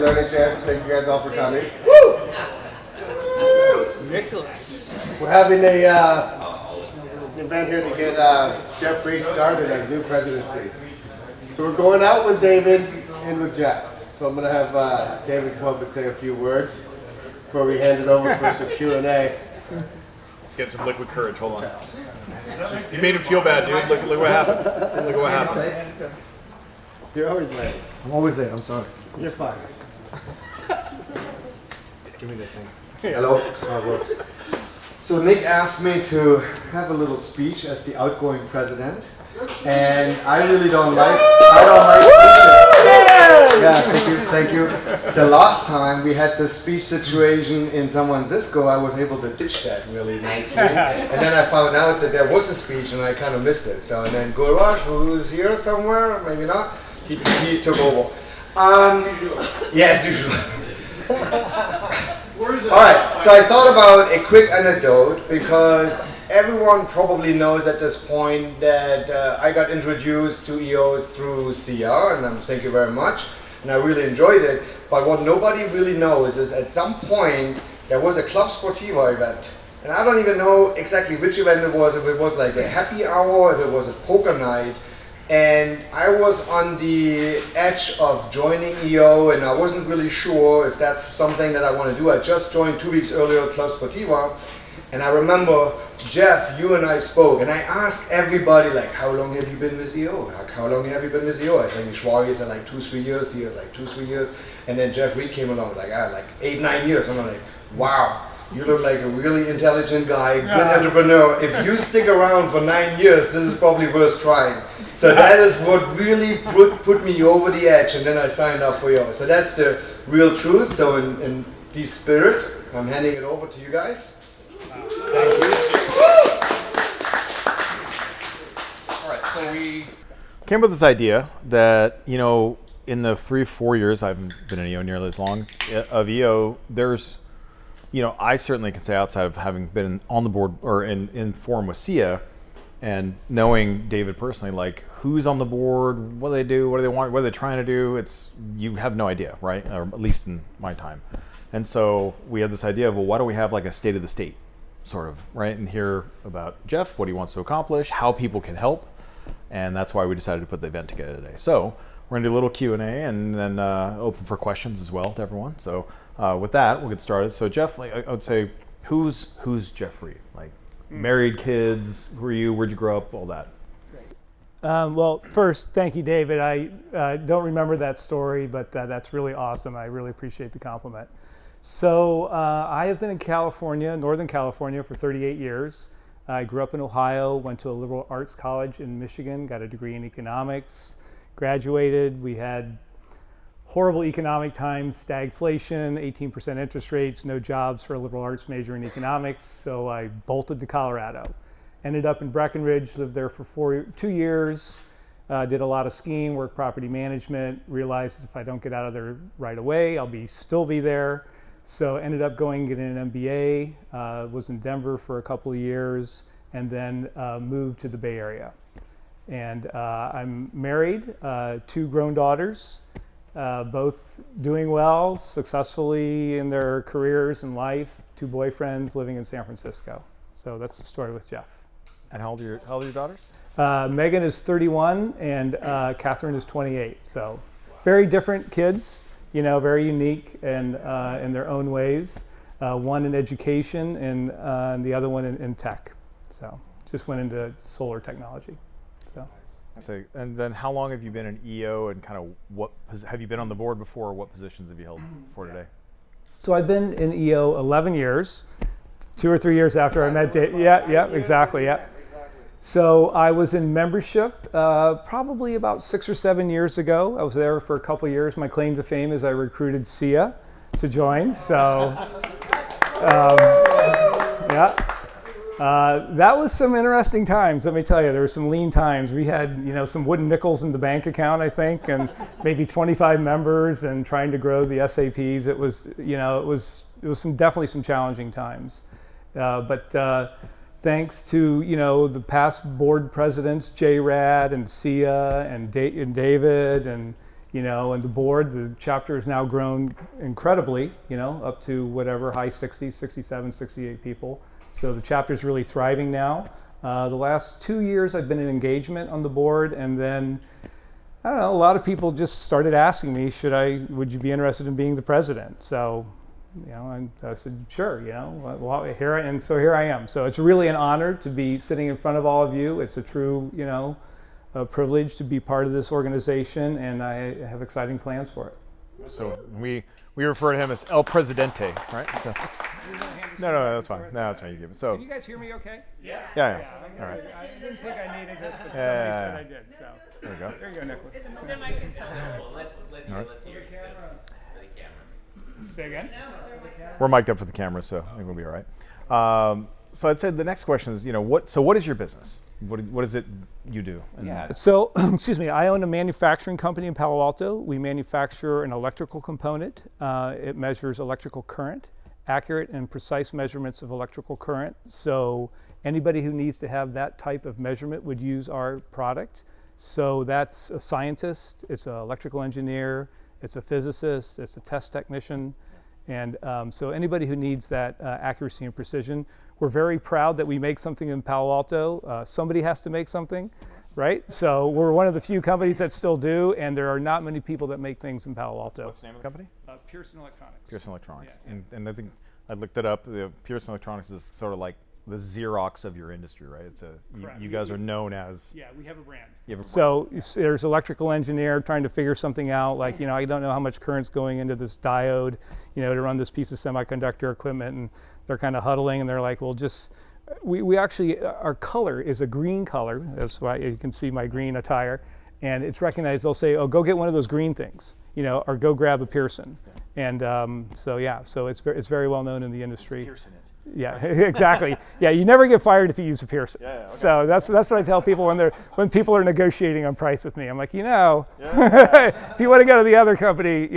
Learning Champ. Thank you guys all for coming. Woo! Nicholas. We're having a event here to get Jeff Reed started as new presidency. So we're going out with David and with Jeff. So I'm going to have David come up and say a few words before we hand it over for some Q&A. Let's get some liquid courage. Hold on. You made him feel bad, dude. Look what happened. Look what happened. You're always late. I'm always late, I'm sorry. You're fine. Give me that thing. Hello. How it works. So Nick asked me to have a little speech as the outgoing president, and I really don't like speeches. Yeah, thank you. The last time we had the speech situation in San Francisco, I was able to ditch that really nicely, and then I found out that there was a speech and I kind of missed it. So and then Gulraj, who's here somewhere, maybe not, he took over. Yes, usually. All right, so I thought about a quick anecdote because everyone probably knows at this point that I got introduced to EO through Sia, and thank you very much, and I really enjoyed it. But what nobody really knows is at some point there was a Club Sportiva event, and I don't even know exactly which event it was, if it was like a happy hour, if it was a poker night. And I was on the edge of joining EO, and I wasn't really sure if that's something that I want to do. I just joined 2 weeks earlier Club Sportiva, and I remember, Jeff, you and I spoke, and I asked everybody, like, how long have you been with EO? Like, how long have you been with EO? I think Schwari said like 2-3 years, he was like 2-3 years, and then Jeff Reed came along, like 8-9 years, and I'm like, wow. You look like a really intelligent guy, good entrepreneur. If you stick around for 9 years, this is probably worth trying. So that is what really put me over the edge, and then I signed up for you. So that's the real truth. So in the spirit, I'm handing it over to you guys. Thank you. All right, so we came up with this idea that, you know, in the 3-4 years, I haven't been in EO nearly as long, of EO, there's, you know, I certainly can say outside of having been on the board or in forum with Sia and knowing David personally, like who's on the board, what do they do, what do they want, what are they trying to do, you have no idea, right? Or at least in my time. And so we had this idea of, well, why don't we have like a state of the state sort of, right? And hear about Jeff, what he wants to accomplish, how people can help. And that's why we decided to put the event together today. So we're gonna do a little Q&A and then open for questions as well to everyone. So with that, we'll get started. So Jeff, like, I would say, who's Jeff Reed? Like, married, kids, who are you, where'd you grow up, all that? Well, first, thank you, David. I don't remember that story, but that's really awesome. I really appreciate the compliment. So I have been in California, Northern California, for 38 years. I grew up in Ohio, went to a liberal arts college in Michigan, got a degree in economics, graduated. We had horrible economic times, stagflation, 18% interest rates, no jobs for a liberal arts major in economics, so I bolted to Colorado. Ended up in Breckenridge, lived there for 2 years, did a lot of skiing, work property management, realized if I don't get out of there right away, I'll still be there. So ended up going getting an MBA, was in Denver for a couple of years, and then moved to the Bay Area. And I'm married, 2 grown daughters. Both doing well, successfully in their careers and life, 2 boyfriends living in San Francisco. So that's the story with Jeff. And how old are your daughters? Megan is 31 and Catherine is 28. So very different kids, you know, very unique and in their own ways. One in education and the other one in tech. So just went into solar technology. So, and then how long have you been in EO and kind of have you been on the board before, or what positions have you held for today? So I've been in EO 11 years, 2 or 3 years after I met Dave. Yeah, exactly. So I was in membership probably about 6 or 7 years ago. I was there for a couple of years. My claim to fame is I recruited Sia to join. So that was some interesting times, let me tell you. There were some lean times. We had, you know, some wooden nickels in the bank account, I think, and maybe 25 members, and trying to grow the SAPs. It was, you know, it was definitely some challenging times. But thanks to, you know, the past board presidents, J-Rad and Sia and David and, and the board, the chapter has now grown incredibly, up to whatever, high 60s, 67, 68 people. So the chapter is really thriving now. The last 2 years I've been in engagement on the board, and then, I don't know, a lot of people just started asking me, would you be interested in being the president? So, and I said, sure, well, here I am. So it's really an honor to be sitting in front of all of you. It's a true, a privilege to be part of this organization, and I have exciting plans for it. So we refer to him as El Presidente, right? So. No, that's fine. No, that's fine. You give it. So. Can you guys hear me okay? Yeah. All right. I didn't think I needed this, but somebody said I did. So. There we go. There you go, Nicholas. Let's hear it for the camera. Say again? We're mic'd up for the camera, so I think we'll be all right. So I'd say the next question is, what is your business? What is it you do? So, excuse me, I own a manufacturing company in Palo Alto. We manufacture an electrical component. It measures electrical current, accurate and precise measurements of electrical current. So anybody who needs to have that type of measurement would use our product. So that's a scientist, it's an electrical engineer, it's a physicist, it's a test technician. And so anybody who needs that accuracy and precision, we're very proud that we make something in Palo Alto. Somebody has to make something, right? So we're one of the few companies that still do, and there are not many people that make things in Palo Alto. What's the name of the company? Pearson Electronics. Pearson Electronics. Yeah. And I think I looked it up. Pearson Electronics is sort of like the Xerox of your industry, right? It's you guys are known as. Yeah, we have a brand. So there's electrical engineer trying to figure something out, like, I don't know how much current's going into this diode, to run this piece of semiconductor equipment, and they're kind of huddling, and they're like, well, we actually, our color is a green color. That's why you can see my green attire, and it's recognized. They'll say, oh, go get one of those green things, or go grab a Pearson. And so it's very well known in the industry. Pearson it. Yeah, exactly. Yeah, you never get fired if you use a Pearson. Yeah, okay. So that's what I tell people when people are negotiating on price with me. I'm like, if you want to go to the other company,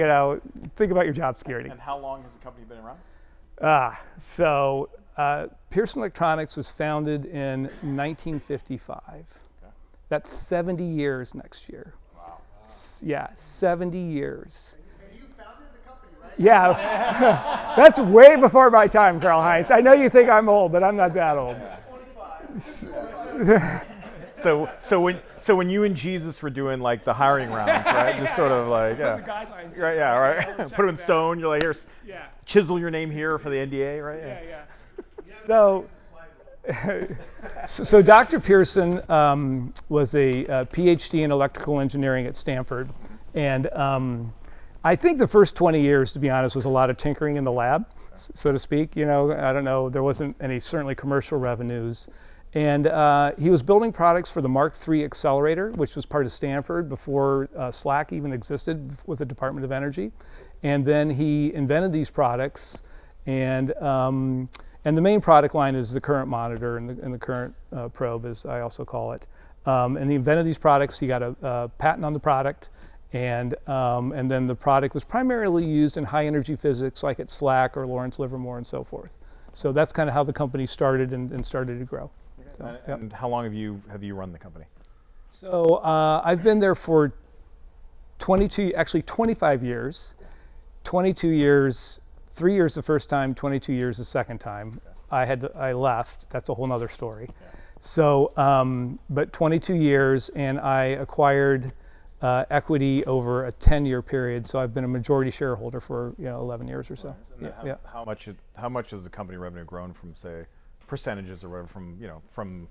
think about your job security. And how long has the company been around? Pearson Electronics was founded in 1955. Okay. That's 70 years next year. Wow. 70 years. Yeah, that's way before my time, Karl Heinz. I know you think I'm old, but I'm not that old. So when you and Jesus were doing like the hiring rounds, right? Just sort of like, The guidelines. Right, yeah, right. Put them in stone. You're like, here, chisel your name here for the NDA, right? Yeah. So Dr. Pearson was a PhD in electrical engineering at Stanford, and I think the first 20 years, to be honest, was a lot of tinkering in the lab, so to speak. I don't know, there wasn't any certainly commercial revenues. And he was building products for the Mark III accelerator, which was part of Stanford before SLAC even existed with the Department of Energy. And then he invented these products, and the main product line is the current monitor and the current probe, as I also call it. And he invented these products. He got a patent on the product. And then the product was primarily used in high energy physics, like at SLAC or Lawrence Livermore and so forth. So that's kind of how the company started and started to grow. So, and how long have you run the company? So I've been there for 25 years. 22 years, 3 years the first time, 22 years the second time. Okay. I left. That's a whole nother story. Yeah. So, but 22 years, and I acquired equity over a 10-year period. So I've been a majority shareholder for 11 years or so. Right. How much has the company revenue grown from, say, percentages or whatever, from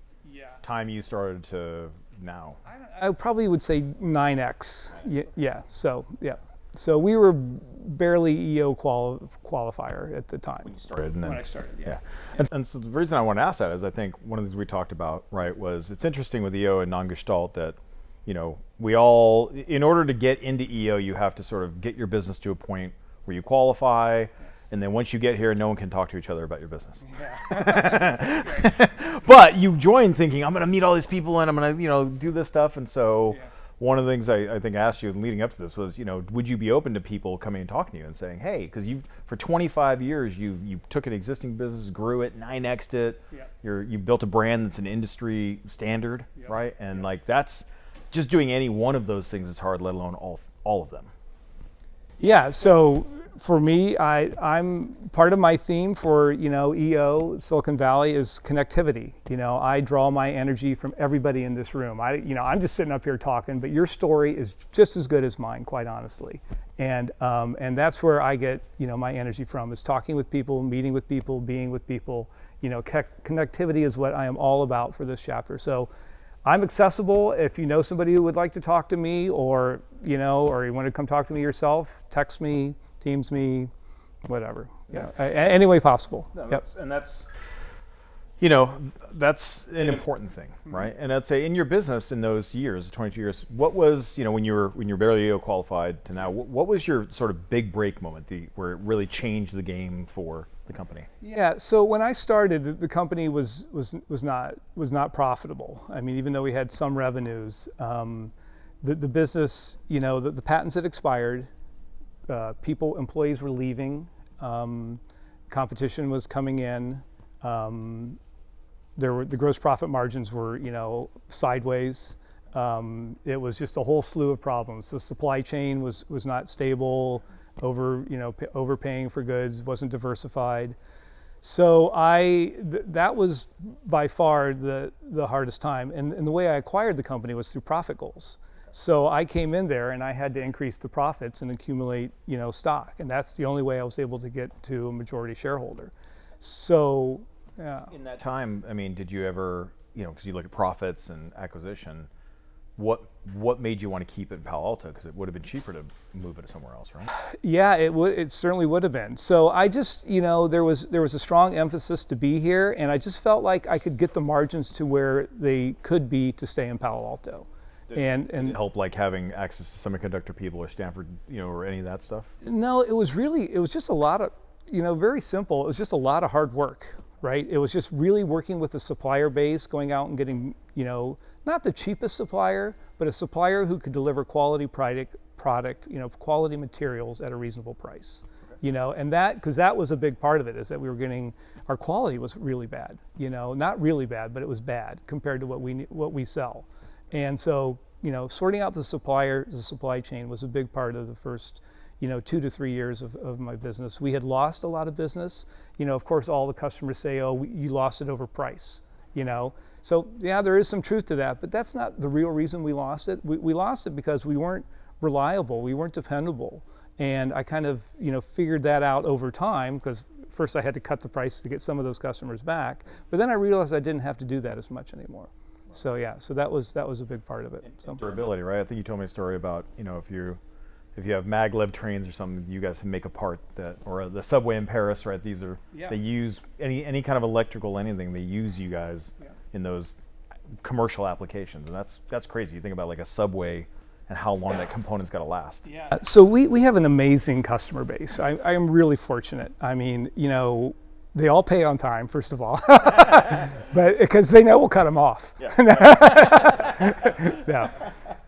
time you started to now? I probably would say 9x. So we were barely EO qualifier at the time. When you started. When I started, yeah. And so the reason I want to ask that is I think one of the things we talked about, right, was it's interesting with EO and non-Gestalt that we all, in order to get into EO, you have to sort of get your business to a point where you qualify, and then once you get here, no one can talk to each other about your business. Yeah. But you join thinking, I'm going to meet all these people and I'm going to, do this stuff. And so one of the things I think I asked you leading up to this was, would you be open to people coming and talking to you and saying, hey, because for 25 years, you took an existing business, grew it, 9x'd it, you built a brand that's an industry standard, right? And like that's, just doing any one of those things is hard, let alone all of them? Yeah, so for me, I'm part of my theme for EO Silicon Valley is connectivity. I draw my energy from everybody in this room. I'm just sitting up here talking, but your story is just as good as mine, quite honestly. And that's where I get my energy from, is talking with people, meeting with people, being with people. Connectivity is what I am all about for this chapter. So I'm accessible. If you know somebody who would like to talk to me, or or you want to come talk to me yourself, text me, Teams me, whatever. Any way possible. No, Yep. that's an important thing, right? And I'd say in your business in those years, 22 years, what was when you were barely EO qualified to now, what was your sort of big break moment where it really changed the game for the company? Yeah. So when I started, the company was not profitable. I mean, even though we had some revenues, the business, the patents had expired. Employees were leaving. Competition was coming in. The gross profit margins were, sideways. It was just a whole slew of problems. The supply chain was not stable. Overpaying for goods, wasn't diversified. So that was by far the hardest time. And the way I acquired the company was through profit goals. So I came in there and I had to increase the profits and accumulate, stock. And that's the only way I was able to get to a majority shareholder. So, yeah. In that time, I mean, did you ever, because you look at profits and acquisition, what made you want to keep it in Palo Alto? Because it would have been cheaper to move it somewhere else, right? Yeah, it certainly would have been. So I just, there was a strong emphasis to be here, and I just felt like I could get the margins to where they could be to stay in Palo Alto. Did it help, like having access to semiconductor people or Stanford, or any of that stuff? No, it was just a lot of, very simple. It was just a lot of hard work, right? It was just really working with the supplier base, going out and getting, not the cheapest supplier, but a supplier who could deliver quality product, quality materials at a reasonable price. And because that was a big part of it, is that our quality was really bad, not really bad, but it was bad compared to what we sell. And so, sorting out the supply chain was a big part of the first, 2 to 3 years of my business. We had lost a lot of business. Of course, all the customers say, oh, you lost it over price, So, yeah, there is some truth to that, but that's not the real reason we lost it. We lost it because we weren't reliable, we weren't dependable. And I kind of, figured that out over time, because first I had to cut the price to get some of those customers back, but then I realized I didn't have to do that as much anymore. So yeah, so that was a big part of it. So. Durability, right? I think you told me a story about, if you have maglev trains or something, you guys can make a part or the subway in Paris, right? These are, they use any kind of electrical anything, they use you guys in those commercial applications. And that's crazy. You think about like a subway and how long that component's got to last. Yeah. So we have an amazing customer base. I am really fortunate. I mean, they all pay on time, first of all, but because they know we'll cut them off. Yeah. Yeah.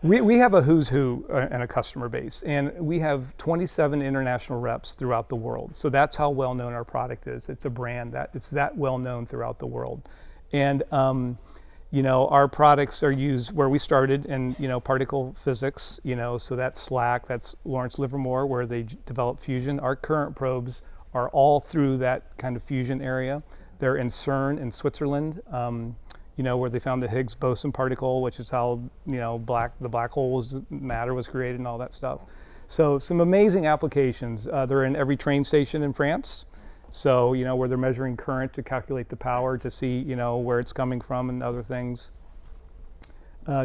We have a who's who and a customer base, and we have 27 international reps throughout the world. So that's how well known our product is. It's a brand it's that well known throughout the world, and our products are used where we started in particle physics. So that's SLAC, that's Lawrence Livermore, where they develop fusion. Our current probes are all through that kind of fusion area. They're in CERN in Switzerland, where they found the Higgs boson particle, which is how the black hole matter was created and all that stuff. So some amazing applications. They're in every train station in France. So where they're measuring current to calculate the power to see where it's coming from and other things.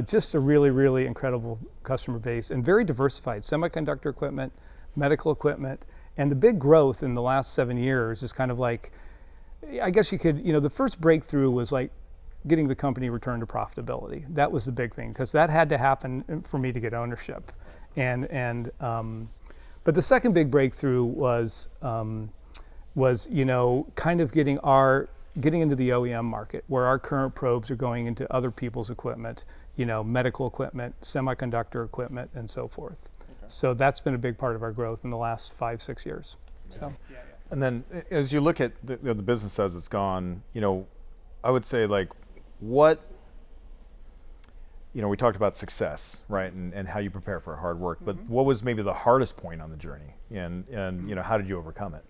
Just a really, really incredible customer base and very diversified. Semiconductor equipment, medical equipment. And the big growth in the last 7 years is kind of like, I guess you could, the first breakthrough was like getting the company returned to profitability. That was the big thing, because that had to happen for me to get ownership. But the second big breakthrough was kind of getting into the OEM market, where our current probes are going into other people's equipment, medical equipment, semiconductor equipment, and so forth. So that's been a big part of our growth in the last 5-6 years. So. And then as you look at the business as it's gone, I would say like what we talked about success, right, and how you prepare for hard work. But what was maybe the hardest point on the journey, and how did you overcome it?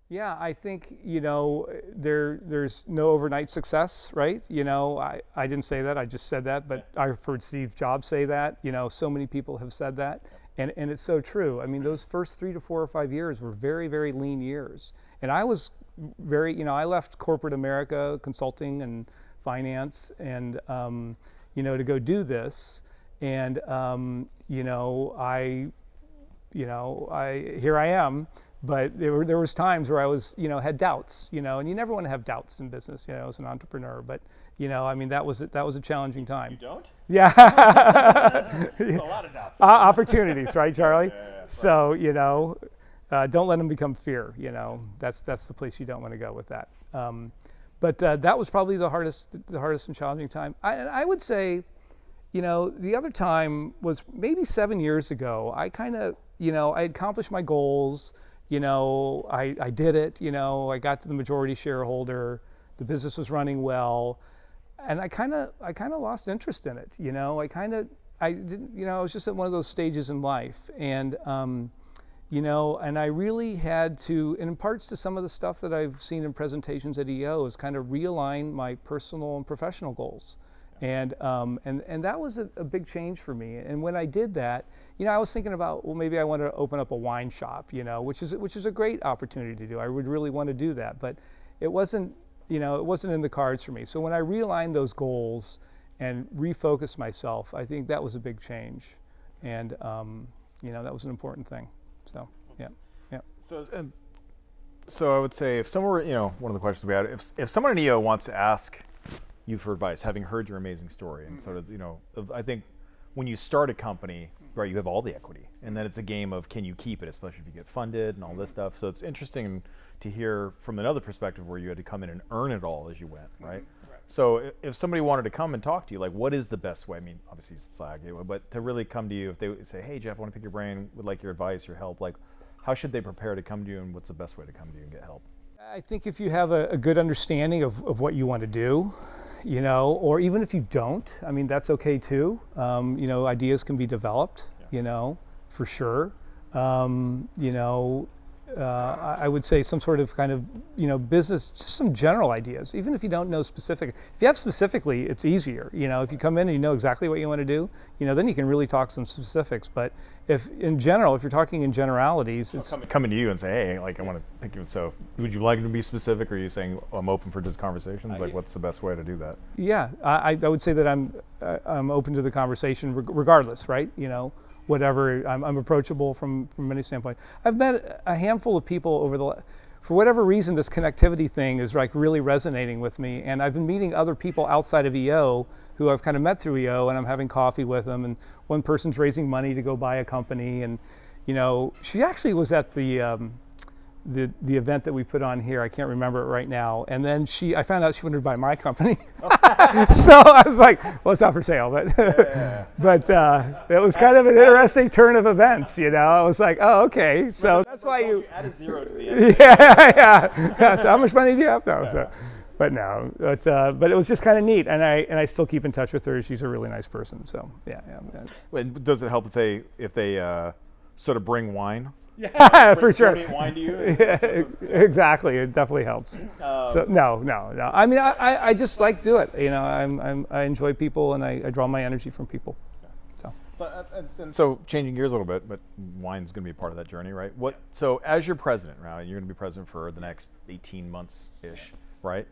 Yeah, I think, there's no overnight success, right? I didn't say that, I just said that, but I've heard Steve Jobs say that. So many people have said that, and it's so true. I mean, those first 3 to 4 or 5 years were very, very lean years. And I was very, I left corporate America, consulting and finance, and, to go do this. And, here I am. But there was times where I was, had doubts, and you never want to have doubts in business, as an entrepreneur. But, that was a challenging time. You don't? Yeah. There's a lot of doubts. Opportunities, right, Charlie? Yeah, so, don't let them become fear. That's the place you don't want to go with that. But that was probably the hardest and challenging time. I would say, the other time was maybe 7 years ago. I kind of, I accomplished my goals. I did it, I got to the majority shareholder, the business was running well, and I kind of lost interest in it, I didn't, I was just at one of those stages in life, and, and I really had to, and in parts to some of the stuff that I've seen in presentations at EO, is kind of realign my personal and professional goals. And that was a big change for me. And when I did that, I was thinking about, well, maybe I want to open up a wine shop, which is a great opportunity to do. I would really want to do that, but it wasn't in the cards for me. So when I realigned those goals and refocused myself, I think that was a big change, and that was an important thing. So yeah. So I would say, if someone were, one of the questions we had, if someone in EO wants to ask you for advice, having heard your amazing story, and sort of, I think when you start a company, right, you have all the equity, and then it's a game of, can you keep it, especially if you get funded and all this stuff. So it's interesting to hear from another perspective where you had to come in and earn it all as you went, right? So if somebody wanted to come and talk to you, like, what is the best way? I mean, obviously Slack, but to really come to you, if they say, hey, Jeff, I want to pick your brain, would like your advice, your help, like, how should they prepare to come to you, and what's the best way to come to you and get help? I think if you have a good understanding of what you want to do, or even if you don't, I mean, that's okay too. Ideas can be developed, for sure. I would say some sort of kind of, business, just some general ideas, even if you don't know specific. If you have specifically, it's easier. If you come in and you know exactly what you want to do, then you can really talk some specifics. But if you're talking in generalities, it's coming to you and say, hey, like, I want to pick you. So would you like to be specific, or are you saying, oh, I'm open for just conversations? Like, what's the best way to do that? Yeah, I would say that I'm open to the conversation regardless, right? Whatever, I'm approachable from many standpoints. I've met a handful of people for whatever reason, this connectivity thing is like really resonating with me, and I've been meeting other people outside of EO who I've kind of met through EO, and I'm having coffee with them, and one person's raising money to go buy a company, and she actually was at the event that we put on here. I can't remember it right now. And then I found out she wanted to buy my company. So I was like, well, it's not for sale, but but it was kind of an interesting turn of events. I was like, oh, okay. So that's why you add a zero to the end. yeah. So how much money do you have now? So, but no, but it was just kind of neat, and I still keep in touch with her. She's a really nice person. So yeah. Wait, does it help if they sort of bring wine? Yeah, for sure. Donate wine to you? Yeah, exactly. It definitely helps. So no. I mean, I just like do it. I enjoy people, and I draw my energy from people. So changing gears a little bit, but wine's going to be a part of that journey, right? So as you're president, right? You're going to be president for the next 18 months ish, right?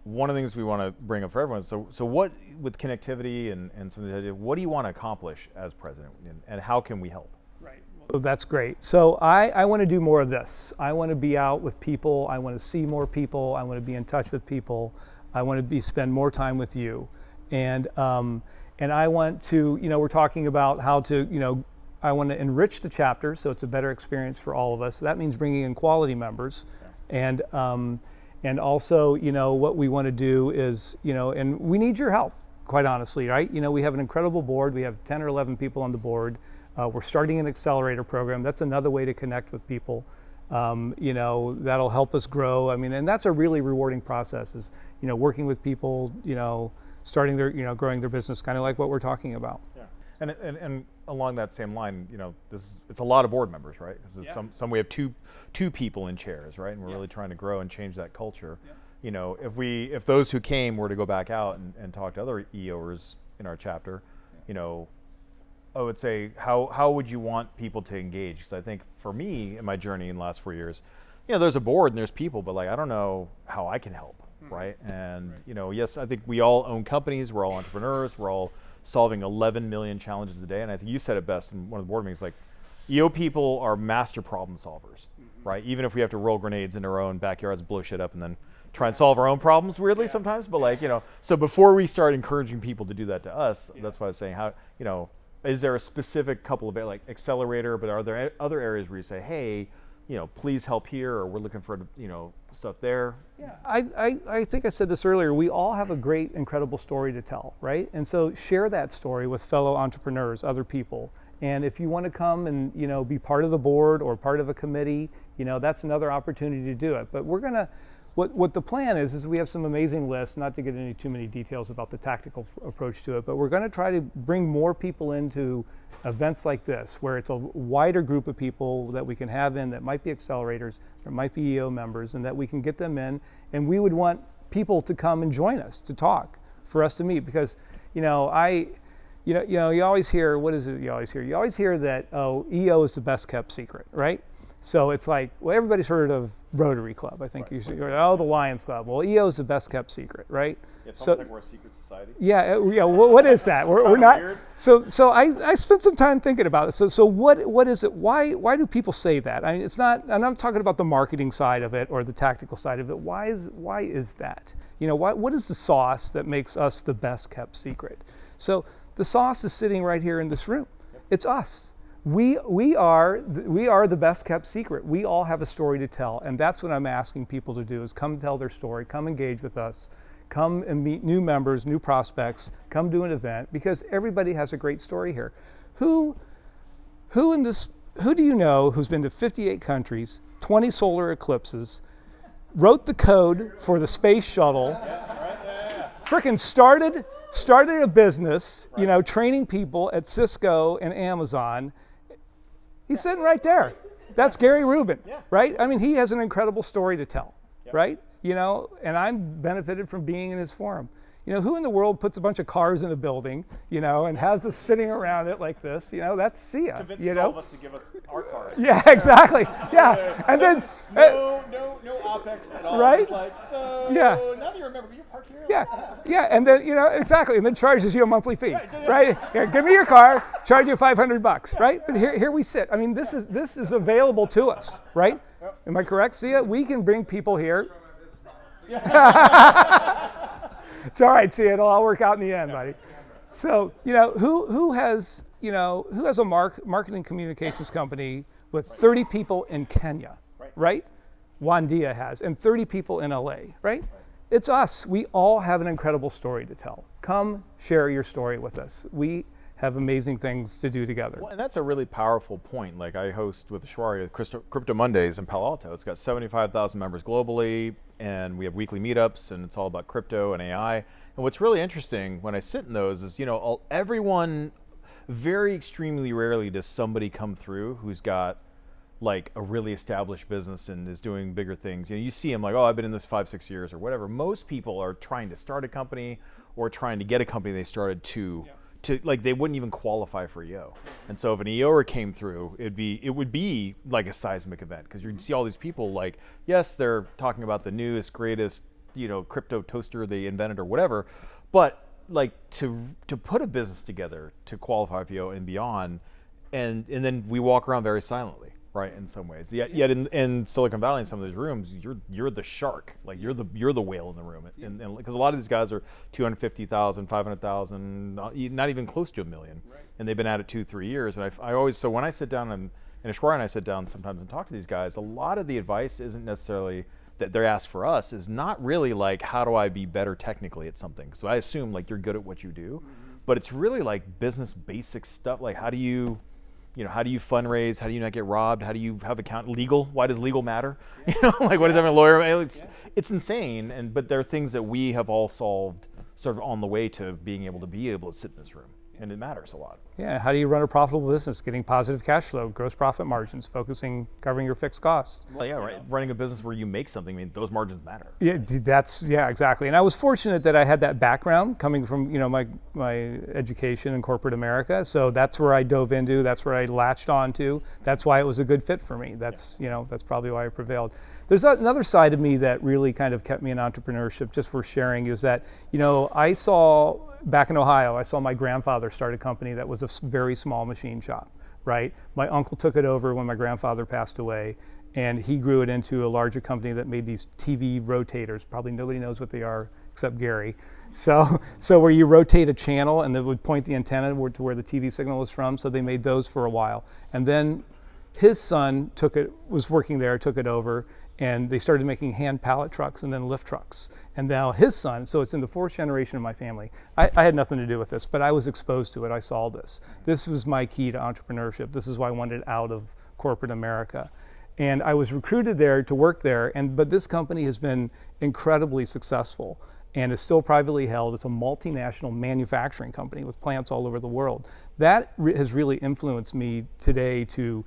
One of the things we want to bring up for everyone. So what, with connectivity and some of the ideas, what do you want to accomplish as president, and how can we help? So that's great. So I want to do more of this. I want to be out with people. I want to see more people. I want to be in touch with people. I want to spend more time with you. And I want to, we're talking about how to, I want to enrich the chapter so it's a better experience for all of us. So that means bringing in quality members. And also, what we want to do is, and we need your help, quite honestly, right? We have an incredible board. We have 10 or 11 people on the board. We're starting an accelerator program. That's another way to connect with people. That'll help us grow. I mean, and that's a really rewarding process, is, working with people, starting their, growing their business, kind of like what we're talking about. Yeah. And along that same line, it's a lot of board members, right? Because some we have two people in chairs, right? And we're really trying to grow and change that culture. Yeah. If those who came were to go back out and talk to other EOers in our chapter, I would say how would you want people to engage? Because I think for me in my journey in the last 4 years, there's a board and there's people, but like I don't know how I can help, right? And yes, I think we all own companies, we're all entrepreneurs, we're all solving 11 million challenges a day, and I think you said it best in one of the board meetings, like EO people are master problem solvers, right? Even if we have to roll grenades in our own backyards, blow shit up, and then try and solve our own problems weirdly sometimes, but like, so before we start encouraging people to do that to us, that's why I was saying how, is there a specific couple of like accelerator, but are there other areas where you say, hey, please help here, or we're looking for, stuff there? Yeah, I think I said this earlier, we all have a great, incredible story to tell, right? And so share that story with fellow entrepreneurs, other people. And if you want to come and, be part of the board or part of a committee, that's another opportunity to do it. But we're going to, what the plan is we have some amazing lists, not to get into too many details about the tactical approach to it, but we're going to try to bring more people into events like this, where it's a wider group of people that we can have in that might be accelerators, there might be EO members, and that we can get them in, and we would want people to come and join us, to talk, for us to meet, because, you always hear, what is it you always hear? You always hear that, EO is the best kept secret, right? So it's like, well, everybody's heard of Rotary Club. I think the Lions Club. Well, EO is the best kept secret, right? It's almost like we're a secret society. Yeah. What is that? We're not. Weird. So I spent some time thinking about it. So what is it? Why do people say that? I mean, it's not. I'm not talking about the marketing side of it or the tactical side of it. Why is that? What is the sauce that makes us the best kept secret? So the sauce is sitting right here in this room. It's us. We are the best kept secret. We all have a story to tell, and that's what I'm asking people to do: is come tell their story, come engage with us, come and meet new members, new prospects, come do an event, because everybody has a great story here. Who do you know who's been to 58 countries, 20 solar eclipses, wrote the code for the space shuttle, frickin' started a business, training people at Cisco and Amazon? He's sitting right there. That's Gary Rubin, right? I mean, he has an incredible story to tell, right? And I'm benefited from being in his forum. Who in the world puts a bunch of cars in a building, and has us sitting around it like this? That's Sia. Convince all of us to give us our cars. Yeah, exactly. Yeah, and then no OpEx at all. Right? It's like, so now that you remember, you're parked here. Yeah, and then exactly, and then charges you a monthly fee, right? Yeah, give me your car, charge you $500, right? But here we sit. I mean, this is available to us, right? Am I correct, Sia? We can bring people here. It's all right, Sia. It'll all work out in the end, buddy. So who has a marketing communications company with 30 people in Kenya, right? Wandia has, and 30 people in LA, right? It's us. We all have an incredible story to tell. Come share your story with us. We have amazing things to do together. Well, and that's a really powerful point. Like I host with Ashwari Crypto Mondays in Palo Alto. It's got 75,000 members globally, and we have weekly meetups, and it's all about crypto and AI. And what's really interesting when I sit in those is, everyone, very extremely rarely does somebody come through who's got like a really established business and is doing bigger things. You see them like, oh, I've been in this 5-6 years or whatever. Most people are trying to start a company or trying to get a company they started to like they wouldn't even qualify for EO. And so if an EOer came through, it would be like a seismic event, because you'd see all these people like, yes, they're talking about the newest, greatest, crypto toaster they invented or whatever, but like to put a business together to qualify for EO and beyond, and then we walk around very silently, right? In some ways, yet in Silicon Valley, in some of these rooms, you're the shark, like you're the whale in the room, and because a lot of these guys are 250,000, 500,000, not even close to $1 million, and they've been at it 2-3 years. And I always, so when I sit down and Ashwari and I sit down sometimes and talk to these guys, a lot of the advice isn't necessarily that they're asked for us, is not really like, how do I be better technically at something? So I assume like you're good at what you do, but it's really like business basic stuff, like how do you fundraise? How do you not get robbed? How do you have legal? Why does legal matter? Like what does having a lawyer? It's insane. But there are things that we have all solved sort of on the way to being able to sit in this room, and it matters a lot. Yeah, how do you run a profitable business? Getting positive cash flow, gross profit margins, covering your fixed costs. Well, yeah, right. Running a business where you make something, I mean, those margins matter. Yeah, exactly. And I was fortunate that I had that background coming from, my education in corporate America. So that's where I dove into. That's where I latched onto. That's why it was a good fit for me. That's probably why I prevailed. There's another side of me that really kind of kept me in entrepreneurship, just for sharing, is that, I saw back in Ohio, I saw my grandfather start a company that was a very small machine shop, right? My uncle took it over when my grandfather passed away, and he grew it into a larger company that made these TV rotators. Probably nobody knows what they are except Gary. So where you rotate a channel and it would point the antenna to where the TV signal is from. So they made those for a while. And then his son was working there, took it over, and they started making hand pallet trucks and then lift trucks. And now his son, so it's in the fourth generation of my family. I had nothing to do with this, but I was exposed to it. I saw this. This was my key to entrepreneurship. This is why I wanted out of corporate America. And I was recruited there to work there, but this company has been incredibly successful and is still privately held. It's a multinational manufacturing company with plants all over the world. That has really influenced me today to,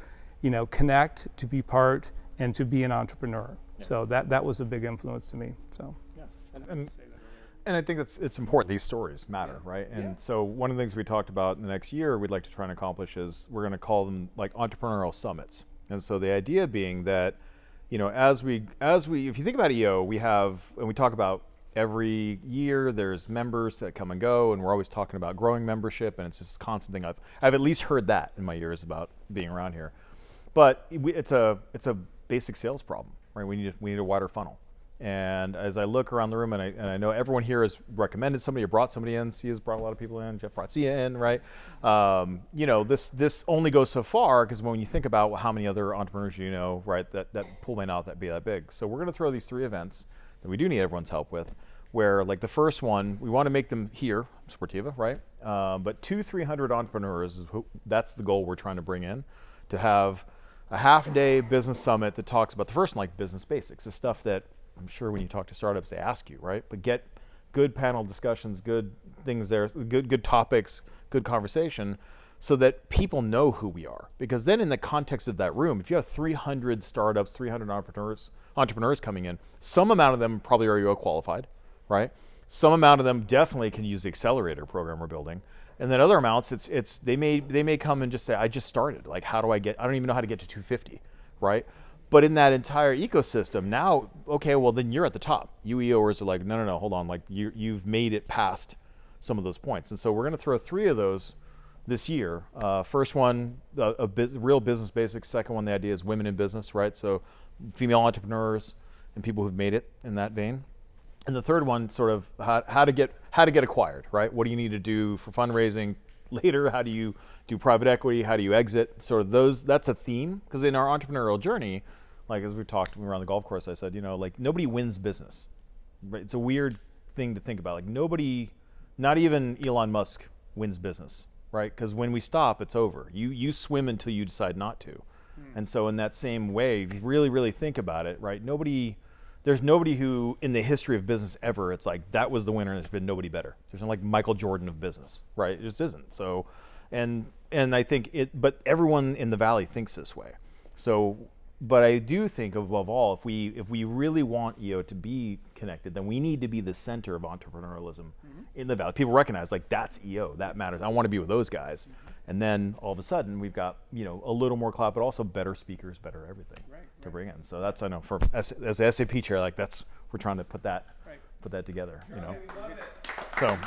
connect, to be part, and to be an entrepreneur. Yeah. So that was a big influence to me. So. Yeah. And I think it's important. These stories matter, right? And so one of the things we talked about in the next year we'd like to try and accomplish is we're going to call them like entrepreneurial summits. And so the idea being that, as we if you think about EO, we talk about every year there's members that come and go, and we're always talking about growing membership, and it's just a constant thing. I've at least heard that in my years about being around here. But it's a basic sales problem, right? We need a wider funnel. And as I look around the room, and I know everyone here has recommended somebody or brought somebody in. Sia's brought a lot of people in. Jeff brought Sia in, right? This only goes so far, because when you think about how many other entrepreneurs right, that pool may not be that big. So we're going to throw these 3 events that we do need everyone's help with, where like the first one, we want to make them here, Sportiva, right? But 200-300 entrepreneurs, that's the goal we're trying to bring in, to have a half-day business summit that talks about the first one, like business basics, the stuff that I'm sure when you talk to startups, they ask you, right? But get good panel discussions, good things there, good topics, good conversation, so that people know who we are. Because then in the context of that room, if you have 300 startups, 300 entrepreneurs coming in, some amount of them probably are EO qualified, right? Some amount of them definitely can use the accelerator program we're building. And then other amounts, they may come and just say, I just started. Like, I don't even know how to get to 250, right? But in that entire ecosystem, now, okay, well then you're at the top. You EOers are like, no, hold on, like you've made it past some of those points. And so we're going to throw 3 of those this year. First one, real business basics. Second one, the idea is women in business, right? So female entrepreneurs and people who've made it in that vein. And the third one, sort of how to get acquired, right? What do you need to do for fundraising later? How do you do private equity? How do you exit? Sort of those. That's a theme, because in our entrepreneurial journey, like as we talked when we were on the golf course, I said, like nobody wins business. Right? It's a weird thing to think about. Like nobody, not even Elon Musk, wins business, right? Because when we stop, it's over. You swim until you decide not to. And so in that same way, if you really, really think about it, right? There's nobody who in the history of business ever, it's like that was the winner and there's been nobody better. There's not like Michael Jordan of business, right? It just isn't. So, and I think but everyone in the Valley thinks this way. So, but I do think above all, if we really want EO to be connected, then we need to be the center of entrepreneurialism in the Valley. People recognize like that's EO, that matters. I want to be with those guys. And then all of a sudden we've got, a little more clout, but also better speakers, better everything to bring in. So that's, I know for as a SAP chair, like we're trying to put that together, So.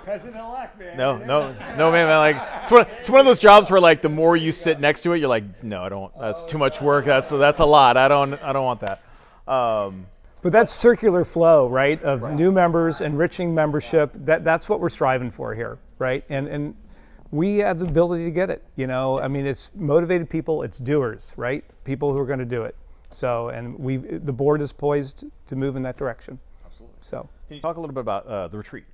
President-elect, man. No, man. Like it's one of those jobs where like the more you sit next to it, you're like, no, I don't. That's too much work. That's a lot. I don't want that. But that's circular flow, right? Of new members, enriching membership. That's what we're striving for here, right? And we have the ability to get it. I mean, it's motivated people. It's doers, right? People who are going to do it. So, and the board is poised to move in that direction. Absolutely. So, can you talk a little bit about the retreat?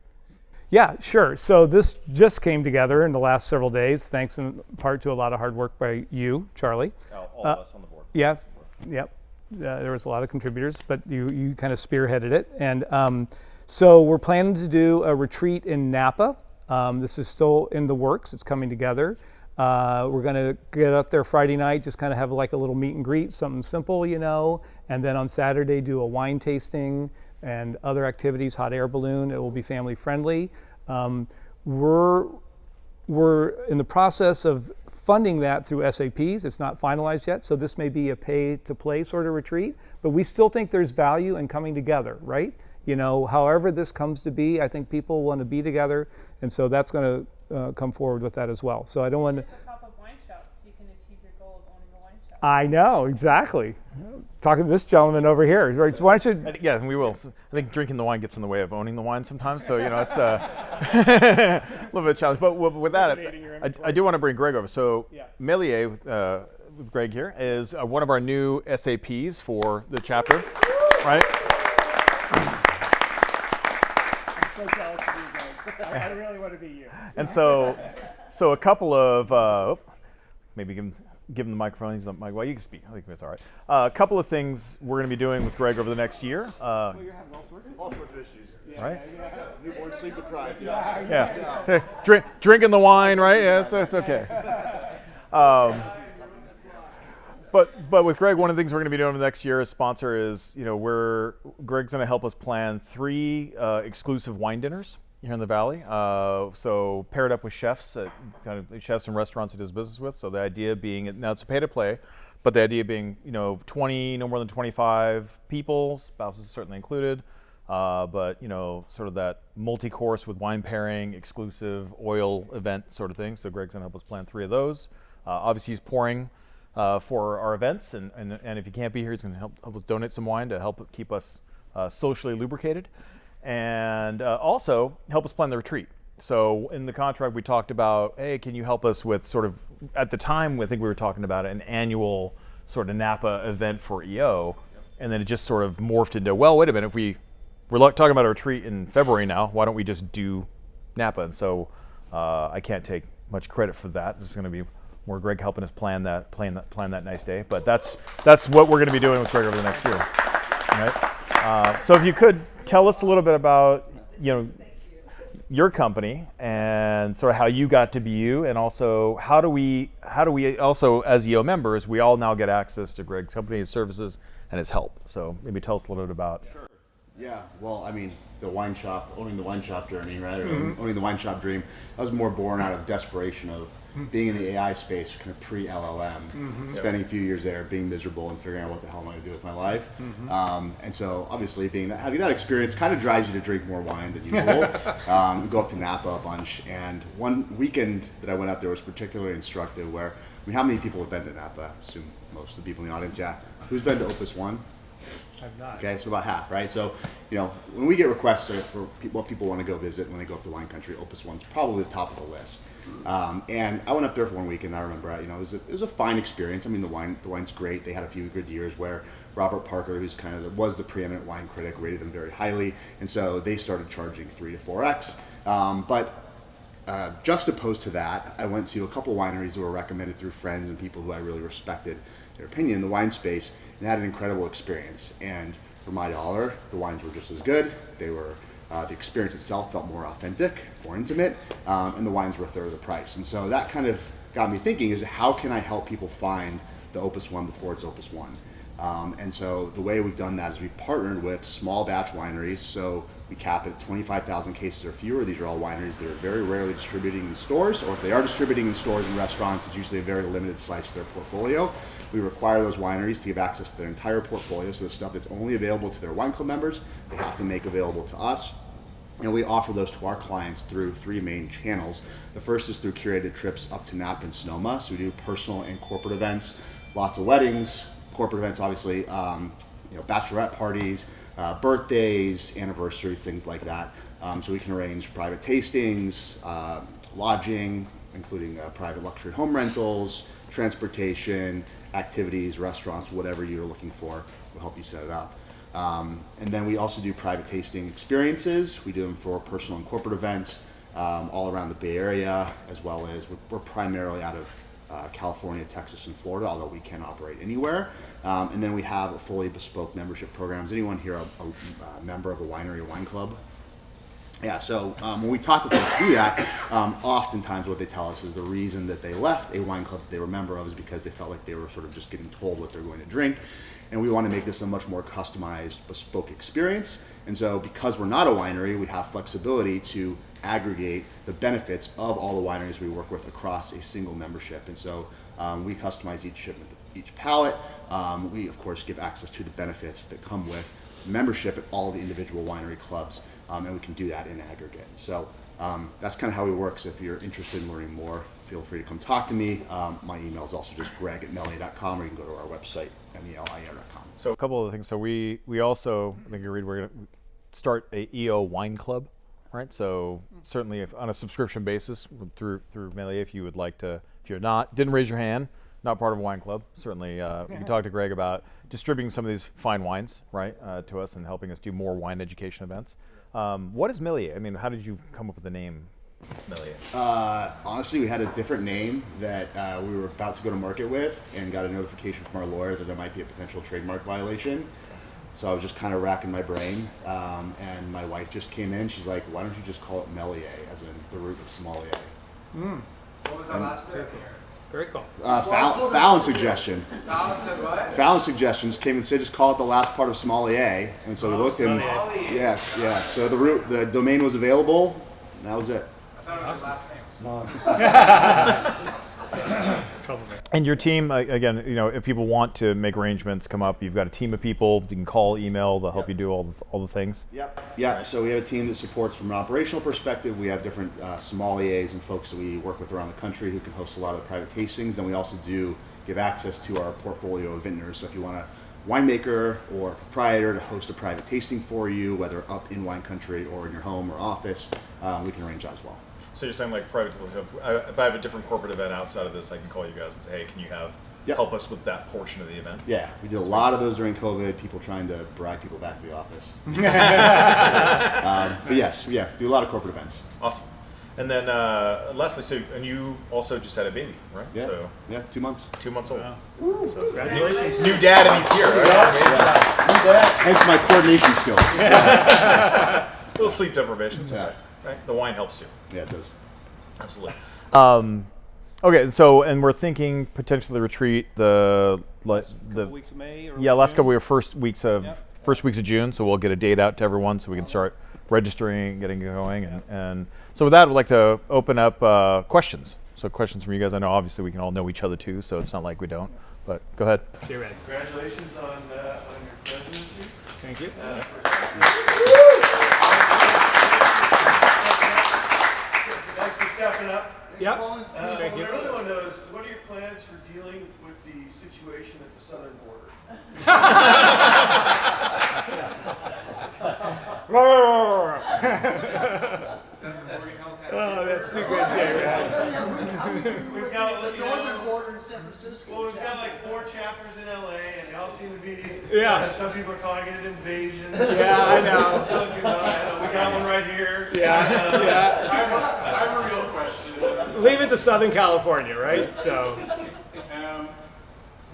Yeah, sure. So this just came together in the last several days, thanks in part to a lot of hard work by you, Charlie. All of us on the board. Yeah, yep. there was a lot of contributors, but you kind of spearheaded it. And so we're planning to do a retreat in Napa. This is still in the works. It's coming together. We're going to get up there Friday night, just kind of have like a little meet and greet, something simple, and then on Saturday do a wine tasting and other activities, hot air balloon. It will be family friendly. We're in the process of funding that through SAPs. It's not finalized yet, so this may be a pay-to-play sort of retreat, but we still think there's value in coming together, right? However this comes to be, I think people want to be together, and so that's going to come forward with that as well. So I don't want to... Pop-up wine shops, you can achieve your goal of owning a wine shop. I know, exactly. Talking to this gentleman over here. Right, so why don't you... Yeah, we will. I think drinking the wine gets in the way of owning the wine sometimes, so it's a little bit of a challenge. But with that, I do want to bring Greg over. So Melier with Greg here is one of our new SAPs for the chapter, right? I'm so jealous of you guys. I really want to be you. And so a couple of maybe give him the microphone. He's not mic. Well, you can speak. I think that's all right. A couple of things we're going to be doing with Greg over the next year. You're having all sorts of issues. Right? Newborn sleep deprived. Yeah. Drinking the wine, right? Yeah, so it's okay. But with Greg, one of the things we're going to be doing the next year as sponsor is, Greg's going to help us plan 3 exclusive wine dinners here in the Valley. So paired up with chefs, kind of chefs and restaurants he does business with. So the idea being, now it's a pay to play, but the idea being, 20, no more than 25 people, spouses certainly included. But sort of that multi-course with wine pairing, exclusive oil event sort of thing. So Greg's gonna help us plan 3 of those. Obviously he's pouring for our events, and if he can't be here, he's gonna help us donate some wine to help keep us socially lubricated, and also help us plan the retreat. So in the contract we talked about, hey, can you help us with sort of, at the time I think we were talking about an annual sort of Napa event for EO, and then it just sort of morphed into, well, wait a minute, we're talking about a retreat in February now. Why don't we just do Napa? And so I can't take much credit for that. This is going to be more Greg helping us plan that nice day. But that's what we're going to be doing with Greg over the next year. Right? So if you could tell us a little bit about your company and sort of how you got to be you, and also how do we also, as EO members, we all now get access to Greg's company, his services, and his help. So maybe tell us a little bit about. Sure. Yeah, well, I mean, owning the wine shop journey, right, or owning the wine shop dream, that was more born out of desperation of being in the AI space, kind of pre-LLM, spending a few years there, being miserable and figuring out what the hell am I going to do with my life. And so obviously having that experience kind of drives you to drink more wine than usual. Go up to Napa a bunch, and one weekend that I went up there was particularly instructive where, how many people have been to Napa? I assume most of the people in the audience, yeah. Who's been to Opus One? I've not. Okay, so about half, right? So, when we get requests for what people want to go visit when they go up to wine country, Opus One's probably the top of the list. And I went up there for 1 week, and I remember, it was a fine experience. I mean, the wine's great. They had a few good years where Robert Parker, who's was the preeminent wine critic, rated them very highly, and so they started charging 3 to 4x. But juxtaposed to that, I went to a couple wineries that were recommended through friends and people who I really respected their opinion in the wine space, and had an incredible experience. And for my dollar, the wines were just as good. They were, the experience itself felt more authentic, more intimate, and the wines were a third of the price. And so that kind of got me thinking, is how can I help people find the Opus One before it's Opus One? And so the way we've done that is we've partnered with small batch wineries. So we cap it at 25,000 cases or fewer. These are all wineries that are very rarely distributing in stores, or if they are distributing in stores and restaurants, it's usually a very limited slice of their portfolio. We require those wineries to give access to their entire portfolio, so the stuff that's only available to their wine club members, they have to make available to us. And we offer those to our clients through 3 main channels. The first is through curated trips up to Napa and Sonoma. So we do personal and corporate events, lots of weddings, corporate events, obviously, bachelorette parties, birthdays, anniversaries, things like that. So we can arrange private tastings, lodging, including private luxury home rentals, transportation, activities, restaurants, whatever you're looking for, we'll help you set it up. And then we also do private tasting experiences. We do them for personal and corporate events all around the Bay Area, as well as we're primarily out of California, Texas, and Florida, although we can operate anywhere. And then we have a fully bespoke membership programs. Anyone here a member of a winery or wine club? Yeah, so when we talk to folks who do that, oftentimes what they tell us is the reason that they left a wine club that they were a member of is because they felt like they were sort of just getting told what they're going to drink. And we want to make this a much more customized, bespoke experience. And so because we're not a winery, we have flexibility to aggregate the benefits of all the wineries we work with across a single membership. And so we customize each shipment, each pallet. We, of course, give access to the benefits that come with membership at all the individual winery clubs. And we can do that in aggregate. So that's kind of how we work. So if you're interested in learning more, feel free to come talk to me. My email is also just greg@melia.com, or you can go to our website, melia.com. So a couple of things. So we also, I think you read, we're going to start a EO wine club, right? So certainly if on a subscription basis through Melia, if you would like to, if you're didn't raise your hand, not part of a wine club, certainly you can talk to Greg about distributing some of these fine wines, right, to us and helping us do more wine education events. What is Melia? I mean, how did you come up with the name Melia? Honestly, we had a different name that we were about to go to market with and got a notification from our lawyer that there might be a potential trademark violation. So I was just kind of racking my brain, and my wife just came in. She's like, why don't you just call it Melier, as in the root of sommelier? What was that last bit? Very cool. Fallon suggestion. Fallon said what? Fallon suggestions came and said just call it the last part of sommelier, and so we looked and yes, yeah. So the domain was available, and that was it. I thought it was his last name. And your team, again, if people want to make arrangements, come up, you've got a team of people. You can call, email, they'll help you do all the things. Yep. Yeah. So we have a team that supports from an operational perspective. We have different sommeliers and folks that we work with around the country who can host a lot of the private tastings. And we also do give access to our portfolio of vintners. So if you want a winemaker or proprietor to host a private tasting for you, whether up in wine country or in your home or office, we can arrange that as well. So you're saying like private, if I have a different corporate event outside of this, I can call you guys and say, hey, can you help us with that portion of the event? Yeah, we did a lot of those during COVID, people trying to bribe people back to the office. But yes, yeah, do a lot of corporate events. Awesome. And then Leslie, and you also just had a baby, right? Yeah, So yeah, 2 months. 2 months old. Woo. So congratulations. New dad and he's here, right? Yeah. Thanks my coordination skills. A little sleep deprivation, okay. Right? The wine helps too. Yeah, it does. Absolutely. Okay, so and we're thinking potentially the retreat the weeks of May or last couple of first weeks of June. So we'll get a date out to everyone so we can start registering, getting going, and so with that, we'd like to open up questions. So questions from you guys. I know obviously we can all know each other too, so it's not like we don't. But go ahead. You're ready. Congratulations on your presidency. Thank you. Thanks for stepping up. Yep. What Thank I you. really want to know is, what are your plans for dealing with the situation at the southern border? Oh, that's too good, Jay. We've got The northern border in San Francisco. Well, we've got like 4 chapters in LA, and they all seem to be. Yeah. Some people are calling it an invasion. Yeah, I know. Silicon Valley. We got one right here. Yeah, yeah. I have a real question. Leave it to Southern California, right? So.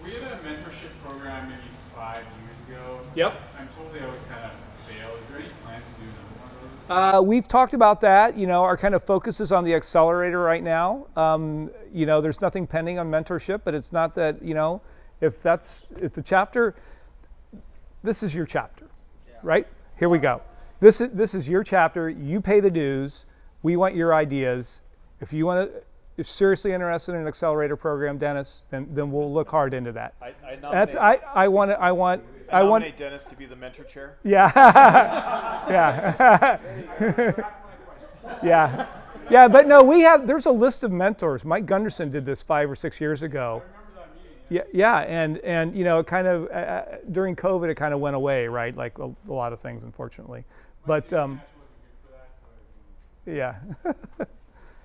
We had a mentorship program maybe 5 years ago. Yep. I'm told they always kind of fail. Is there any plans to do another one of those? We've talked about that. Our kind of focus is on the accelerator right now. There's nothing pending on mentorship, but it's not that, if the chapter, this is your chapter, right? Here we go. This is your chapter. You pay the dues. We want your ideas. If you're seriously interested in an accelerator program, Dennis, then we'll look hard into that. I nominate Dennis to be the mentor chair. Yeah. Yeah. Yeah, but no, there's a list of mentors. Mike Gunderson did this 5 or 6 years ago. Yeah, and it kind of during COVID it kind of went away, right? Like a lot of things, unfortunately. But yeah.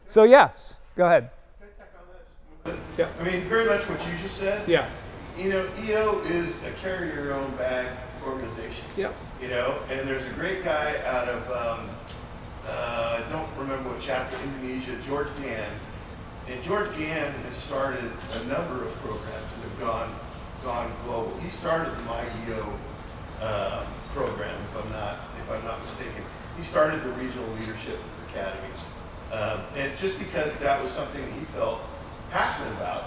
So yes, go ahead. Can I tack on that just a little bit? Yeah. I mean, very much what you just said. Yeah. EO is a carry your own bag organization. Yep. And there's a great guy out of, I don't remember what chapter, Indonesia, George Gann. And George Gann has started a number of programs that have gone gone global. He started the MyEO program, if I'm not mistaken. He started the regional leadership academies, and just because that was something that he felt passionate about,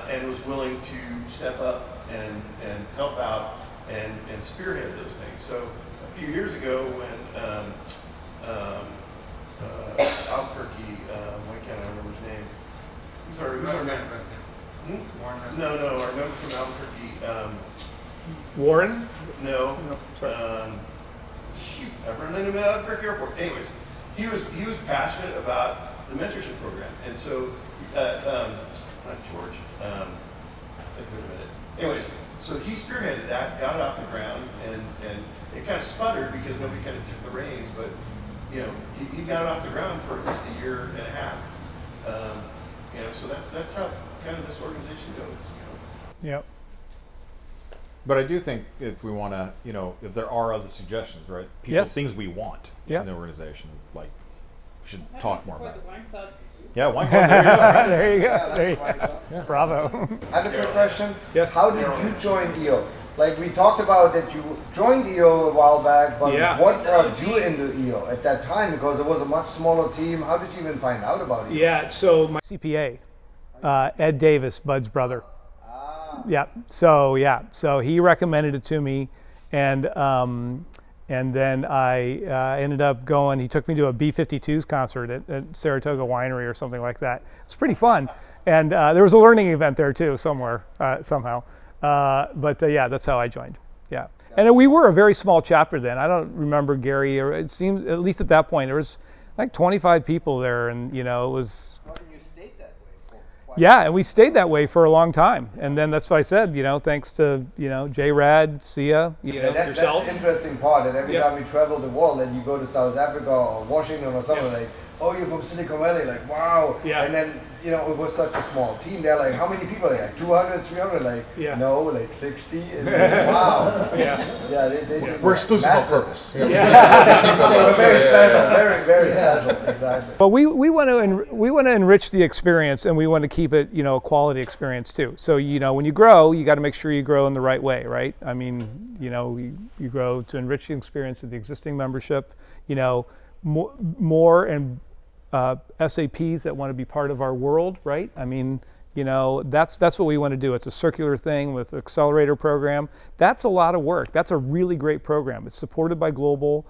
and was willing to step up and help out and spearhead those things. So a few years ago, when Albuquerque, why can't I remember his name? Who's our president? No, our member from Albuquerque. Warren? No. Sorry. Shoot, I've run into him at Albuquerque Airport. Anyways, he was passionate about the mentorship program, and so not George. Think of it a minute. Anyways, so he spearheaded that, got it off the ground, and it kind of sputtered because nobody kind of took the reins, but he got it off the ground for at least a year and a half. So that's how kind of this organization goes. Yep. But I do think if we want to, if there are other suggestions, right? People, things we want in the organization, like we should talk more about. Yeah, wine club. There you go. There you go. Bravo. I have a quick question. Yes. How did you join EO? Like we talked about that you joined EO a while back, but what brought you into EO at that time? Because it was a much smaller team. How did you even find out about EO? Yeah, so my CPA, Ed Davis, Bud's brother. Yeah. So he recommended it to me, and then I ended up going. He took me to a B-52s concert at Saratoga Winery or something like that. It's pretty fun, and there was a learning event there too somewhere somehow. But that's how I joined. Yeah, and we were a very small chapter then. I don't remember Gary, or it seemed at least at that point there was like 25 people there, and it was. Yeah, and we stayed that way for a long time, and then that's why I said, thanks to J. Rad, Sia, yourself. That's the interesting part. And every time we travel the world, and you go to South Africa or Washington or something, like, oh, you're from Silicon Valley, like, wow. Yeah. And then it was such a small team. They're like, how many people are there? Like 200, 300? Like, no, like 60. And like, wow. They we're exclusive on massive. purpose. So we're very special, very, very special. Exactly. But we want to enrich the experience, and we want to keep it a quality experience too. So when you grow, you got to make sure you grow in the right way, right? I mean, you grow to enrich the experience of the existing membership. More and SAPs that want to be part of our world, right? I mean, that's what we want to do. It's a circular thing with the accelerator program. That's a lot of work. That's a really great program. It's supported by Global.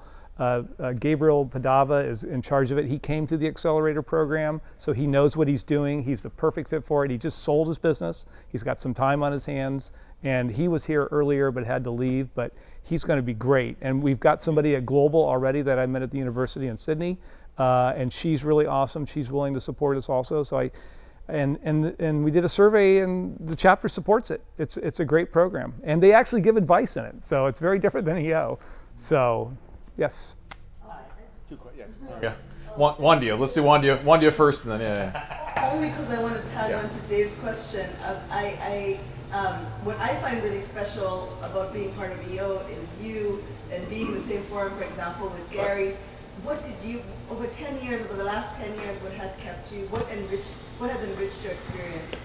Gabriel Padava is in charge of it. He came through the accelerator program, so he knows what he's doing. He's the perfect fit for it. He just sold his business. He's got some time on his hands, and he was here earlier but had to leave, but he's going to be great. And we've got somebody at Global already that I met at the university in Sydney, and she's really awesome. She's willing to support us also. So and we did a survey, and the chapter supports it. It's a great program, and they actually give advice in it. So it's very different than EO. So yes. Yeah. Wandio. Let's do Wandio first, and then Only because I want to tag on to Dave's question. What I find really special about being part of EO is you and being in the same forum, for example, with Gary. What did you, over the last 10 years, what has kept you, what has enriched your experience?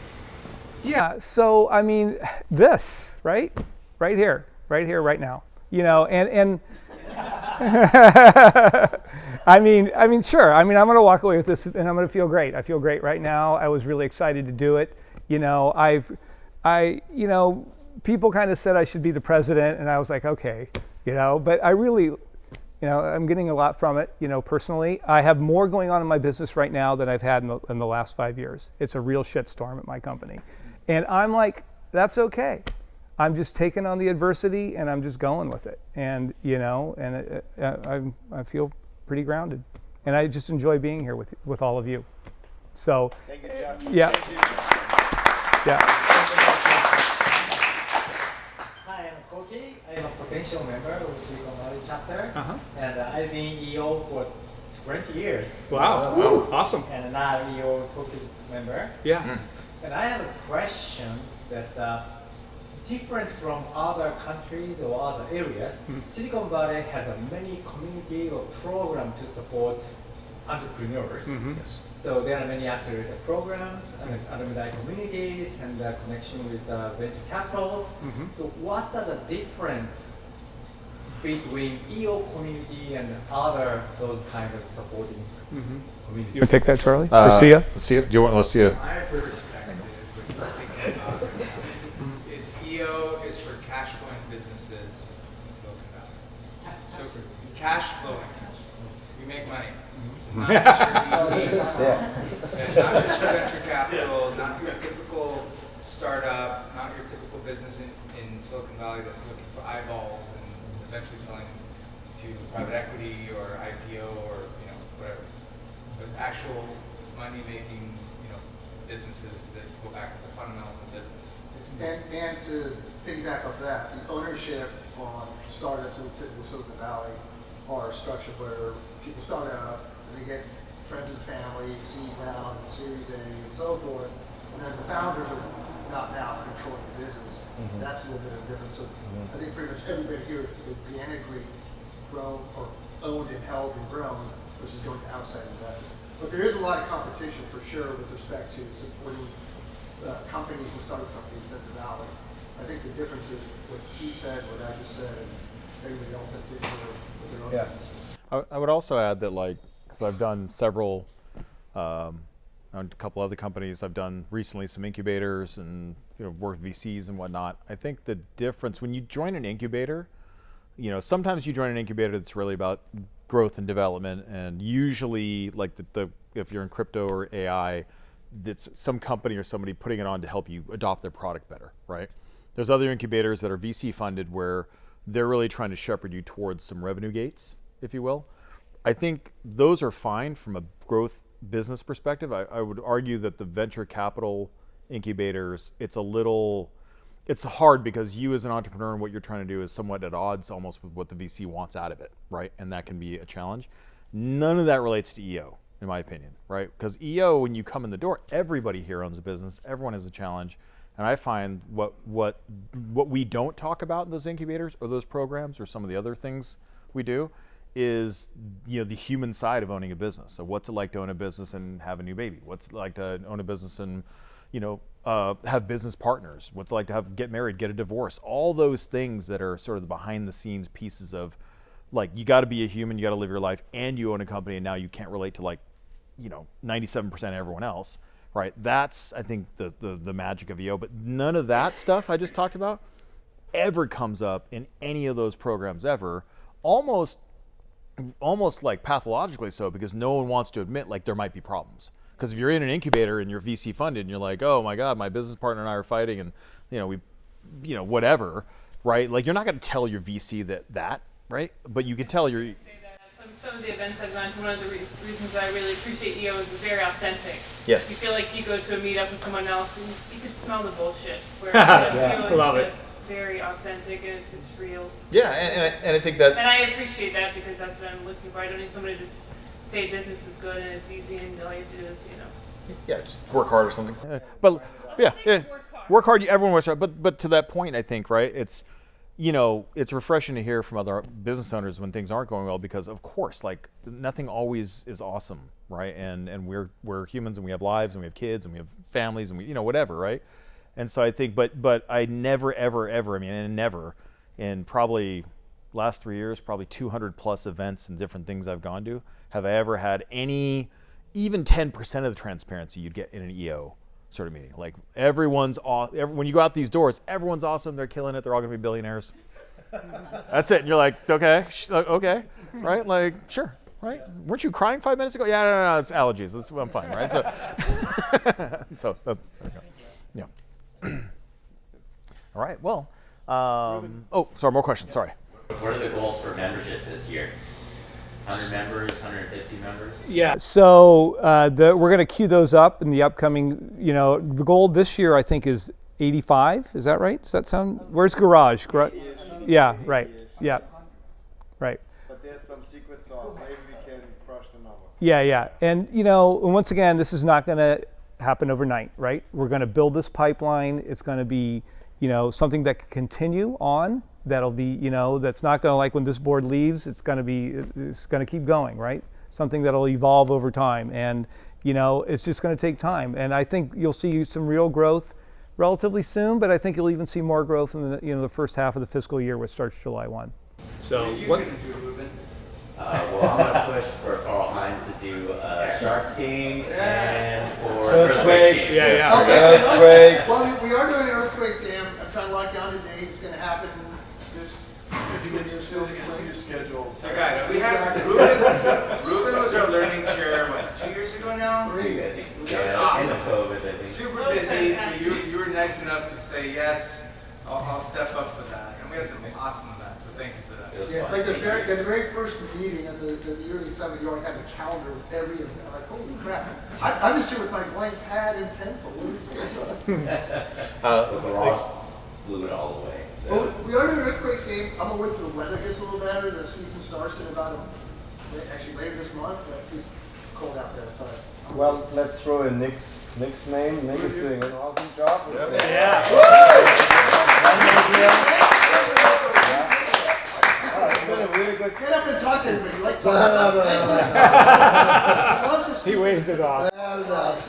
Yeah, so I mean, this, right here, right now, and I mean, sure. I mean, I'm going to walk away with this, and I'm going to feel great. I feel great right now. I was really excited to do it. People kind of said I should be the president, and I was like, okay, but I really, I'm getting a lot from it, personally. I have more going on in my business right now than I've had in the last 5 years. It's a real shitstorm at my company. And I'm like, that's okay. I'm just taking on the adversity, and I'm just going with it. And, I feel pretty grounded. And I just enjoy being here with all of you. So, thank you, Jeff. Yeah. Thank you. Yeah. Hi, I'm Koki. I'm a potential member of Silicon Valley chapter. And I've been EO for 20 years. Wow. Awesome. And now EO Tokyo member. Yeah. And I have a question that different from other countries or other areas, Silicon Valley has a many community or program to support entrepreneurs. Yes. So there are many accelerator programs and alumni communities and connection with venture capitals. So what are the difference between EO community and other those kind of supporting communities? You want to take that, Charlie? Or Sia? Sia, do you want? Let's see it. My perspective, when you think about it, is EO is for cash flowing businesses in Silicon Valley. So for cash flowing, we make money. So not just your VCs, and not just your venture capital, not your typical startup, not your typical business in Silicon Valley that's looking for eyeballs and eventually selling to private equity or IPO or whatever. But actual money-making, businesses that go back to the fundamentals of business. And to piggyback off that, the ownership on startups in the Silicon Valley are structured where people start out and they get friends and family, seed round, Series A, and so forth, and then the founders are not now controlling the business. That's a little bit of a difference. So I think pretty much everybody here is organically grown or owned and held and grown versus going to outside investment. But there is a lot of competition for sure with respect to supporting companies and startup companies in the Valley. I think the difference is what he said, what I just said, and everybody else that's in here with their own businesses. I would also add that, because I've done several, on a couple other companies, I've done recently some incubators and worked with VCs and whatnot. I think the difference when you join an incubator, sometimes you join an incubator that's really about growth and development, and usually like if you're in crypto or AI, that's some company or somebody putting it on to help you adopt their product better, right? There's other incubators that are VC funded where they're really trying to shepherd you towards some revenue gates, if you will. I think those are fine from a growth business perspective. I would argue that the venture capital incubators, it's hard because you as an entrepreneur and what you're trying to do is somewhat at odds almost with what the VC wants out of it, right? And that can be a challenge. None of that relates to EO, in my opinion, right? Because EO, when you come in the door, everybody here owns a business, everyone has a challenge. And I find what we don't talk about in those incubators or those programs or some of the other things we do is the human side of owning a business. So what's it like to own a business and have a new baby? What's it like to own a business and have business partners? What's it like to get married, get a divorce? All those things that are sort of the behind the scenes pieces of you got to be a human, you got to live your life, and you own a company, and now you can't relate to 97% of everyone else, right? That's, I think, the magic of EO. But none of that stuff I just talked about ever comes up in any of those programs ever, almost like pathologically so, because no one wants to admit there might be problems. Because if you're in an incubator and you're VC funded and you're like, oh my God, my business partner and I are fighting and whatever, right? You're not going to tell your VC that, right? But you can tell your... Some of the events I've gone to, one of the reasons I really appreciate EO is it's very authentic. Yes. You feel like you go to a meetup with someone else and you can smell the bullshit. Where Yeah, love it. Just very authentic and it's real. Yeah, and I think that... And I appreciate that because that's what I'm looking for. I don't need somebody to say business is good and it's easy and all you have to do is, Yeah, just work hard or something. But yeah, work hard. Everyone works hard. But to that point, I think, right, it's refreshing to hear from other business owners when things aren't going well, because of course, nothing always is awesome, right? And we're humans and we have lives and we have kids and we have families and we whatever, right? And so I think, but I never ever in probably last 3 years, probably 200 plus events and different things I've gone to, have I ever had any even 10% of the transparency you'd get in an EO sort of meeting. When you go out these doors, everyone's awesome, they're killing it, they're all gonna be billionaires. That's it. And you're like, okay, right? Sure, right? Weren't you crying 5 minutes ago? Yeah, no, it's allergies. I'm fine, right? So, yeah. All right, well, sorry, more questions, sorry. What are the goals for membership this year? 100 members, 150 members? Yeah, so we're going to queue those up in the upcoming, the goal this year I think is 85, is that right? Does that sound, where's Garage? Yeah, right, yeah, right. But there's some secret sauce, maybe we can crush the number. Yeah, and once again, this is not going to happen overnight, right? We're going to build this pipeline. It's going to be, something that can continue on. That'll be, that's not going to, when this board leaves, it's going to keep going, right? something that'll evolve over time. And it's just going to take time. And I think you'll see some real growth relatively soon, but I think you'll even see more growth in the first half of the fiscal year, which starts July 1. So what? Well, I'm going to push for Carl Hines to do a Sharks game and for Earthquakes. Yeah. Earthquakes. Well, we are doing an earthquake scam. I'm trying to lock down the date. It's going to happen this. You can still see the schedule. So guys, we had Ruben was our learning chair, 2 years ago now? 3. I think. That was Yeah, awesome. end of COVID, I think. Super busy, but you were nice enough to say, yes, I'll step up for that. And we had some awesome events, so thank you for that. It was Yeah, fun. like the Thank you. very first meeting at the early summer, you already had a calendar of every event. I'm like, holy crap. I'm just here with my blank pad and pencil. What is this? But the Ross blew it all away. So. Well, we are doing an earthquakes game. I'm gonna wait till the weather gets a little better. The season starts in about actually later this month. But it's cold out there. Sorry. Well, let's throw in Nick's name. Nick is doing an awesome job. Yeah. It's been a really good. Get up and talk to everybody. Like He waves it off. I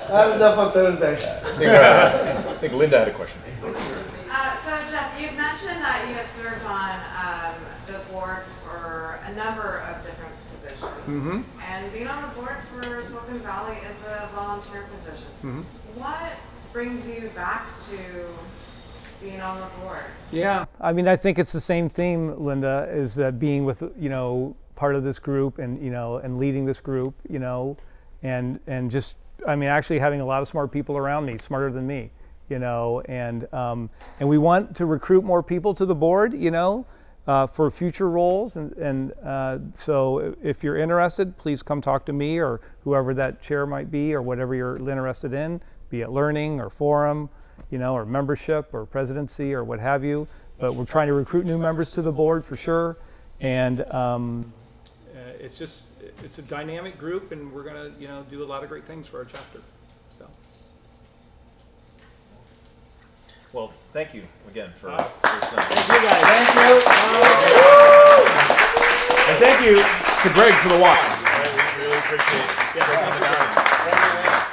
had enough on Thursday. I think Linda had a question. So Jeff, you've mentioned that you have served on the board for a number of different positions. And being on the board for Silicon Valley is a volunteer position. What brings you back to being on the board? Yeah, I mean, I think it's the same theme, Linda, is that being with, part of this group and, and leading this group, and just, I mean, actually having a lot of smart people around me, smarter than me, and we want to recruit more people to the board, for future roles. And so if you're interested, please come talk to me or whoever that chair might be or whatever you're interested in, be it learning or forum, or membership or presidency or what have you. But we're trying to recruit new members to the board for sure. And it's a dynamic group, and we're gonna, do a lot of great things for our chapter. So. Well, thank you again for. Thank you guys. Thank you. And thank you to Greg for the watch. We really appreciate it. Yeah, Greg coming down.